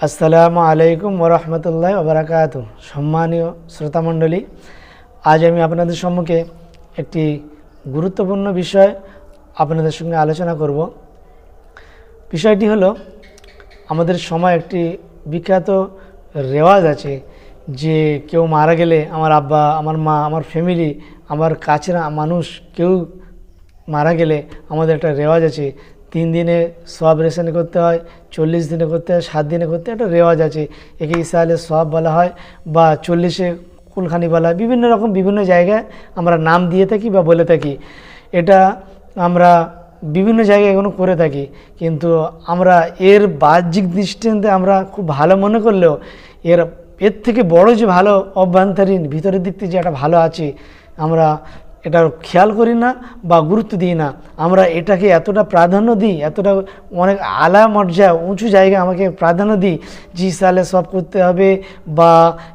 আসসালামু আলাইকুম ওরহমতুল্লাহ ওবরাকাতু। সম্মানীয় শ্রোতামণ্ডলী, আজ আমি আপনাদের সম্মুখে একটি গুরুত্বপূর্ণ বিষয় আপনাদের সঙ্গে আলোচনা করব। বিষয়টি হলো, আমাদের সময় একটি বিখ্যাত রেওয়াজ আছে যে কেউ মারা গেলে, আমার আব্বা, আমার মা, আমার ফ্যামিলি, আমার কাছের মানুষ কেউ মারা গেলে আমাদের একটা রেওয়াজ আছে, 3 দিনে সওয়াব রেশন করতে হয়, 40 দিনে করতে হয়, 7 দিনে করতে হয়। একটা রেওয়াজ আছে, একে ইসালে সওয়াব বলা হয় বা 40-এ কুলখানি বলা হয়। বিভিন্ন রকম বিভিন্ন জায়গায় আমরা নাম দিয়ে থাকি বা বলে থাকি। এটা আমরা বিভিন্ন জায়গায় এখনো করে থাকি, কিন্তু আমরা এর বাহ্যিক দৃষ্টান্তে আমরা খুব ভালো মনে করলেও এর থেকে বড় যে ভালো অভ্যন্তরীণ ভিতরের দিক থেকে যে একটা ভালো আছে, আমরা এটা খেয়াল করি না বা গুরুত্ব দিই না। আমরা এটাকে এতটা প্রাধান্য দিই, এতটা অনেক আলা মর্যাদা উঁচু জায়গায় আমাকে প্রাধান্য দিই যে সালে সব করতে হবে বা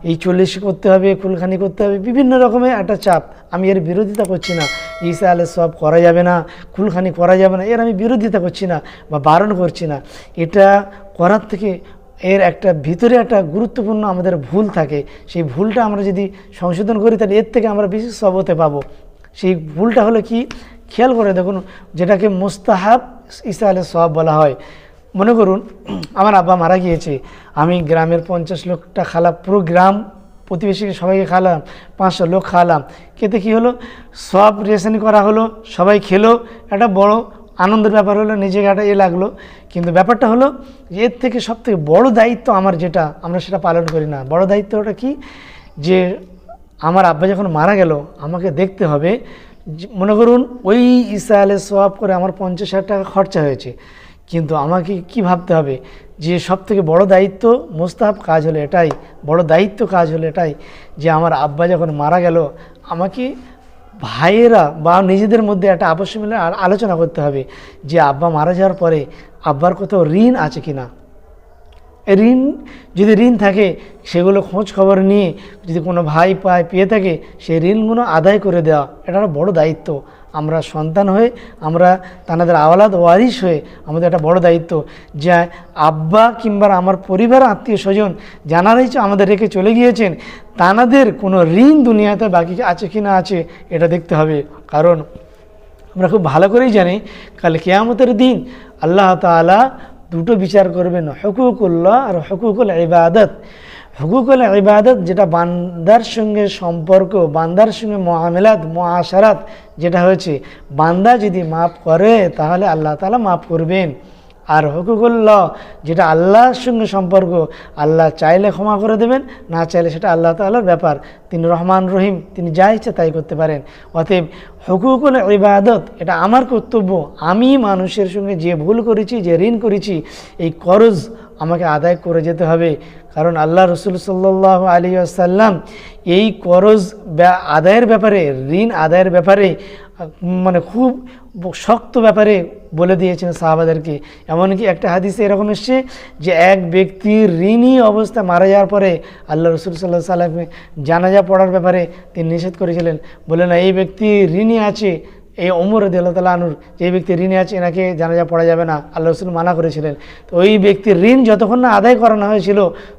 এই 40 করতে হবে, কুলখানি করতে হবে, বিভিন্ন রকমের একটা চাপ। আমি এর বিরোধিতা করছি না, এই সালে সব করা যাবে না, কুলখানি করা যাবে না, এর আমি বিরোধিতা করছি না বা বারণ করছি না। এটা করার থেকে এর একটা ভিতরে একটা গুরুত্বপূর্ণ আমাদের ভুল থাকে। সেই ভুলটা আমরা যদি সংশোধন করি, তাহলে এর থেকে আমরা বেশি সওয়াব হতে পাবো। সেই ভুলটা হলো কি, খেয়াল করে দেখুন, যেটাকে মুস্তাহাব ইসালে সওয়াব বলা হয়। মনে করুন, আমার আব্বা মারা গিয়েছে, আমি গ্রামের 50 লোকটা খালাম, পুরো গ্রাম প্রতিবেশীকে সবাইকে খালাম, 500 লোক খাওয়ালাম। এতে কী হলো, সব রেশন করা হলো, সবাই খেলো, একটা বড় আনন্দের ব্যাপার হলো, নিজেকে একটা লাগলো। কিন্তু ব্যাপারটা হলো, এর থেকে সবথেকে বড় দায়িত্ব আমার, যেটা আমরা সেটা পালন করি না। বড় দায়িত্বটা কি, যে আমার আব্বা যখন মারা গেল, আমাকে দেখতে হবে, মনে করুন ওই ইসালে সওয়াব করে আমার 50,000 টাকা খরচা হয়েছে, কিন্তু আমাকে কি ভাবতে হবে যে সবথেকে বড় দায়িত্ব, মুস্তাহাব কাজ হলো এটাই, বড় দায়িত্ব কাজ হলো এটাই, যে আমার আব্বা যখন মারা গেল, আমাকে ভাইয়েরা বা নিজেদের মধ্যে একটা আপস মিলে আলোচনা করতে হবে যে আব্বা মারা যাওয়ার পরে আব্বার কোথাও ঋণ আছে কিনা। ঋণ যদি ঋণ থাকে, সেগুলো খোঁজ খবর নিয়ে যদি কোনো ভাই পেয়ে থাকে, সেই ঋণগুলো আদায় করে দেওয়া, এটা একটা বড় দায়িত্ব। আমরা সন্তান হয়ে, আমরা তাদের আওলাদ ওয়ারিশ হয়ে আমাদের একটা বড় দায়িত্ব, যে আব্বা কিংবা আমার পরিবার, আত্মীয় স্বজন জানারাই আমাদের রেখে চলে গিয়েছেন, তাদের কোনো ঋণ দুনিয়াতে বাকি আছে কি না আছে, এটা দেখতে হবে। কারণ আমরা খুব ভালো করেই জানি, কাল কিয়ামতের দিন আল্লাহ তাআলা দুটো বিচার করবেন, হুকুকুল্লাহ আর হুকুকুল ইবাদত। হুকুকুল ইবাদত যেটা বান্দার সঙ্গে সম্পর্ক, বান্দার সঙ্গে মুআমালাত মুআশারাত যেটা হয়েছে, বান্দা যদি মাফ করে তাহলে আল্লাহ তাআলা মাফ করবেন। আর হুকুকুল্লাহ যেটা আল্লাহর সঙ্গে সম্পর্ক, আল্লাহ চাইলে ক্ষমা করে দেবেন, না চাইলে সেটা আল্লাহ তাআলার ব্যাপার। তিনি রহমান রহিম, তিনি যা ইচ্ছা তাই করতে পারেন। অতএব হুকুকুল ইবাদত এটা আমার কর্তব্য। আমি মানুষের সঙ্গে যে ভুল করেছি, যে ঋণ করেছি, এই করজ আমাকে আদায় করে যেতে হবে। কারণ আল্লাহ রসুল সাল্লাল্লাহু আলাইহি ওয়াসাল্লাম এই করজ আদায়ের ব্যাপারে, ঋণ আদায়ের ব্যাপারে মানে খুব শক্ত ব্যাপারে বলে দিয়েছেন সাহাবাদেরকে। এমনকি একটা হাদিসে এরকম এসছে যে এক ব্যক্তির ঋণী অবস্থা মারা যাওয়ার পরে আল্লাহ রসুল সাল্লাল্লাহু আলাইহি ওয়াসাল্লাম জানাজা পড়ার ব্যাপারে তিনি নিষেধ করেছিলেন। বলে না, এই ব্যক্তি ঋণী আছে, এই ওমর রাদিয়াল্লাহু তাআলা আনহু, যে ব্যক্তি ঋণী আছে এনাকে জানাজা পড়া যাবে না, আল্লাহ রসুল মানা করেছিলেন। তো ওই ব্যক্তির ঋণ যতক্ষণ না আদায় করানো হয়েছিল,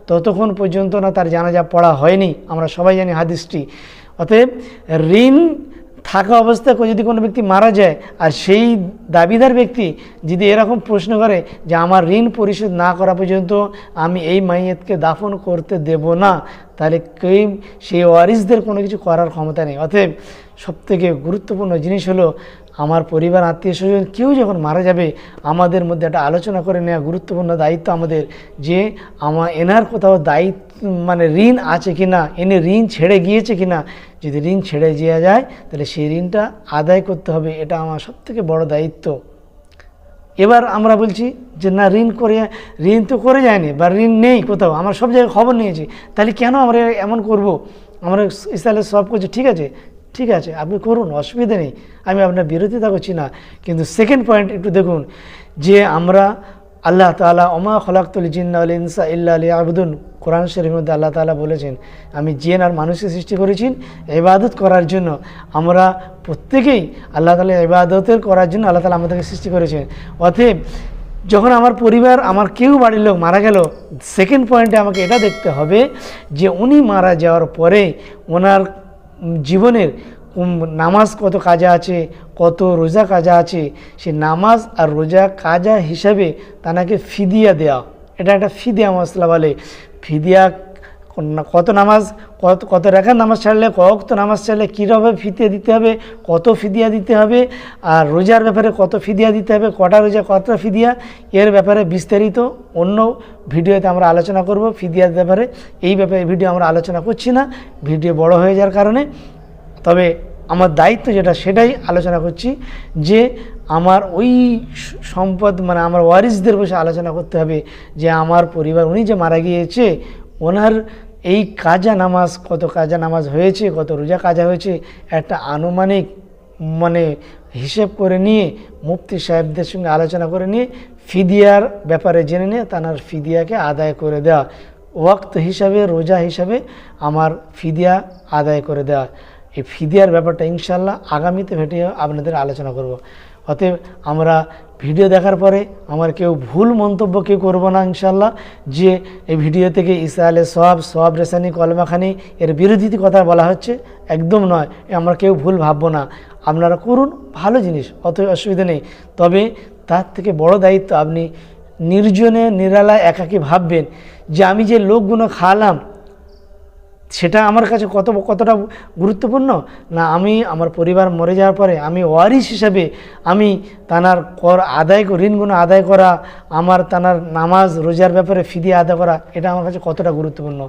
ততক্ষণ পর্যন্ত না তার জানাজা পড়া হয়নি। আমরা সবাই জানি হাদিসটি। অতএব ঋণ থাকা অবস্থায় যদি কোনো ব্যক্তি মারা যায়, আর সেই দাবিদার ব্যক্তি যদি এরকম প্রশ্ন করে যে আমার ঋণ পরিশোধ না করা পর্যন্ত আমি এই মাইয়াতকে দাফন করতে দেব না, তাহলে সেই ওয়ারিসদের কোনো কিছু করার ক্ষমতা নেই। অতএব সবথেকে গুরুত্বপূর্ণ জিনিস হলো, আমার পরিবার, আত্মীয় স্বজন কেউ যখন মারা যাবে, আমাদের মধ্যে একটা আলোচনা করে নেওয়া গুরুত্বপূর্ণ দায়িত্ব আমাদের, যে এনার কোথাও দায়িত্ব মানে ঋণ আছে কি না, এনে ঋণ ছেড়ে গিয়েছে কি না। যদি ঋণ ছেড়ে যাওয়া যায়, তাহলে সেই ঋণটা আদায় করতে হবে, এটা আমার সবথেকে বড় দায়িত্ব। এবার আমরা বলছি যে না, ঋণ তো করে যায়নি বা ঋণ নেই কোথাও, আমরা সব জায়গায় খবর নিয়েছি, তাহলে কেন আমরা এমন করব? আমরা ইসলামে সব করছি, ঠিক আছে আপনি করুন, অসুবিধা নেই, আমি আপনার বিরোধিতা করছি না। কিন্তু সেকেন্ড পয়েন্ট একটু দেখুন, যে আমরা আল্লাহ তাআলা ওমা খলাকতুল জিন্না ওয়াল ইনসা ইল্লা লিয়াবুদুন, কোরআন শরীফের মধ্যে আল্লাহ তাআলা বলেছেন, আমি জিন আর মানুষকে সৃষ্টি করেছি ইবাদত করার জন্য। আমরা প্রত্যেকেই আল্লাহ তাআলা ইবাদতের করার জন্য আল্লাহ তাআলা আমাদেরকে সৃষ্টি করেছেন। অতএব যখন আমার পরিবার, আমার কেউ বাড়ির লোক মারা গেল, সেকেন্ড পয়েন্টে আমাকে এটা দেখতে হবে যে উনি মারা যাওয়ার পরে ওনার জীবনের নামাজ কত কাজা আছে, কত রোজা কাজা আছে, সে নামাজ আর রোজা কাজা হিসাবে তাকে ফিদিয়া দেওয়া। এটা একটা ফিদিয়া মশলা বলে। ফিদিয়া কত নামাজ, কত রেখার নামাজ ছাড়লে, কত নামাজ ছাড়লে কীভাবে ফিদিয়া দিতে হবে, কত ফিদিয়া দিতে হবে, আর রোজার ব্যাপারে কত ফিদিয়া দিতে হবে, কটা রোজা কতটা ফিদিয়া, এর ব্যাপারে বিস্তারিত অন্য ভিডিওতে আমরা আলোচনা করব ফিদিয়ার ব্যাপারে। এই ব্যাপারে ভিডিও আমরা আলোচনা করছি না, ভিডিও বড় হয়ে যাওয়ার কারণে। তবে আমার দায়িত্ব যেটা সেটাই আলোচনা করছি, যে আমার ওই সম্পদ মানে আমার ওয়ারিসদের বসে আলোচনা করতে হবে যে আমার পরিবার উনি যে মারা গিয়েছে ওনার এই কাজা নামাজ, কত কাজা নামাজ হয়েছে, কত রোজা কাজা হয়েছে, একটা আনুমানিক মানে হিসেব করে নিয়ে মুফতি সাহেবদের সঙ্গে আলোচনা করে নিয়ে ফিদিয়ার ব্যাপারে জেনে নিয়ে তার ফিদিয়াকে আদায় করে দেওয়া, ওয়াক্ত হিসাবে রোজা হিসাবে আমার ফিদিয়া আদায় করে দেওয়া। এই ফিদিয়ার ব্যাপারটা ইনশাল্লাহ আগামীতে ভিডিও আপনাদের আলোচনা করব। অতএব আমরা ভিডিও দেখার পরে আমার কেউ ভুল মন্তব্য কেউ করবো না ইনশাল্লাহ, যে এই ভিডিও থেকে ঈসা আলাইহিস সওয়াব রেসানি কলমাখানি এর বিরোধী কথা বলা হচ্ছে, একদম নয়। আমরা কেউ ভুল ভাববো না, আপনারা করুন, ভালো জিনিস, অত অসুবিধা নেই। তবে তার থেকে বড় দায়িত্ব আপনি নির্জনে নিরালায় একাকী ভাববেন যে আমি যে লোকগুলো খাওয়ালাম সেটা আমার কাছে কতটা গুরুত্বপূর্ণ না, আমি আমার পরিবার মরে যাওয়ার পরে আমি ওয়ারিস হিসাবে আমি তানার কর আদায়, ঋণগুলো আদায় করা, আমার তানার নামাজ রোজার ব্যাপারে ফিদিয়া আদায় করা, এটা আমার কাছে কতটা গুরুত্বপূর্ণ।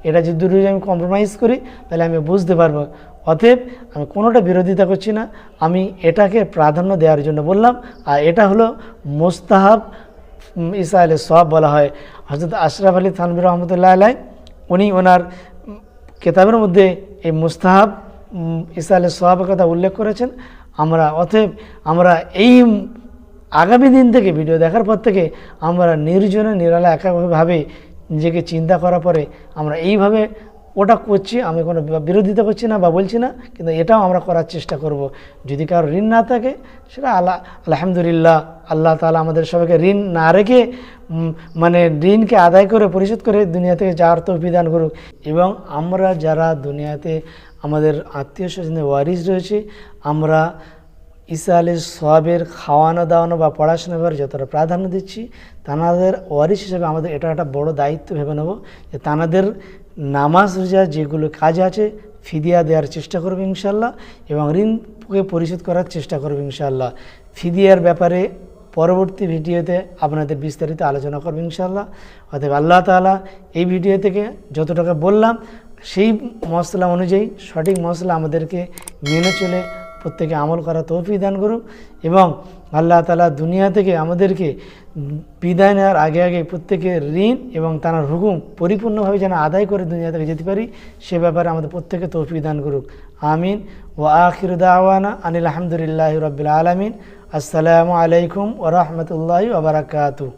এটা যদি আমি কম্প্রোমাইজ করি তাহলে আমি বুঝতে পারবো। অতএব আমি কোনোটা বিরোধিতা করছি না, আমি এটাকে প্রাধান্য দেওয়ার জন্য বললাম। আর এটা হলো মুস্তাহাব ঈসা আলাইহিস সওয়াব বলা হয়। হযরত আশরাফ আলী থানভী রহমতুল্লাহ আলাইহি উনি ওনার কিতাবের মধ্যে এই মুস্তাহাব ঈসা আলাইহিস সওয়াবের কথা উল্লেখ করেছেন। অতএব আমরা এই আগামী দিন থেকে ভিডিও দেখার পর থেকে আমরা নির্জনে নিরালা একাভাবে নিজেকে চিন্তা করার পরে আমরা এইভাবে ওটা করছি। আমি কোনো বিরোধিতা করছি না বা বলছি না, কিন্তু এটাও আমরা করার চেষ্টা করব। যদি কারো ঋণ না থাকে সেটা আলহামদুলিল্লাহ, আল্লাহ তাআলা আমাদের সবাইকে ঋণ না রেখে মানে ঋণকে আদায় করে পরিশোধ করে দুনিয়া থেকে যাওয়ার তৌফিক দান করুক। এবং আমরা যারা দুনিয়াতে আমাদের আত্মীয় স্বজনের ওয়ারিস রয়েছে, আমরা ঈসা আলাইহিস সওয়াবের খাওয়ানো দাওয়ানো বা পড়াশোনার ব্যাপারে যতটা প্রাধান্য দিচ্ছি, তানাদের ওয়ারিস হিসেবে আমাদের এটা একটা বড় দায়িত্ব ভেবে নেব যে তানাদের নামাজ রোজা যেগুলো কাজ আছে ফিদিয়া দেওয়ার চেষ্টা করবে ইনশাল্লাহ, এবং ঋণকে পরিশোধ করার চেষ্টা করবে ইনশাল্লাহ। ফিদিয়ার ব্যাপারে পরবর্তী ভিডিওতে আপনাদের বিস্তারিত আলোচনা করবে ইনশাল্লাহ। অতএব আল্লাহ তাআলা এই ভিডিও থেকে যত টাকা বললাম সেই মশলা অনুযায়ী সঠিক মশলা আমাদেরকে মেনে চলে প্রত্যেকে আমল করা তৌফিক দান করুক। এবং আল্লাহ তাআলা দুনিয়া থেকে আমাদেরকে বিদায় নেওয়ার আগে আগে প্রত্যেকের ঋণ এবং তার হুকুম পরিপূর্ণভাবে যেন আদায় করে দুনিয়া থেকে যেতে পারি, সে ব্যাপারে আমাদের প্রত্যেকে তৌফিক দান করুক। আমিন। ওয়া আখিরু দাওয়ানা আনিল হামদুলিল্লাহি রাব্বিল আলামিন। আসসালামু আলাইকুম ওয়া রাহমাতুল্লাহি ওয়া বারাকাতুহু।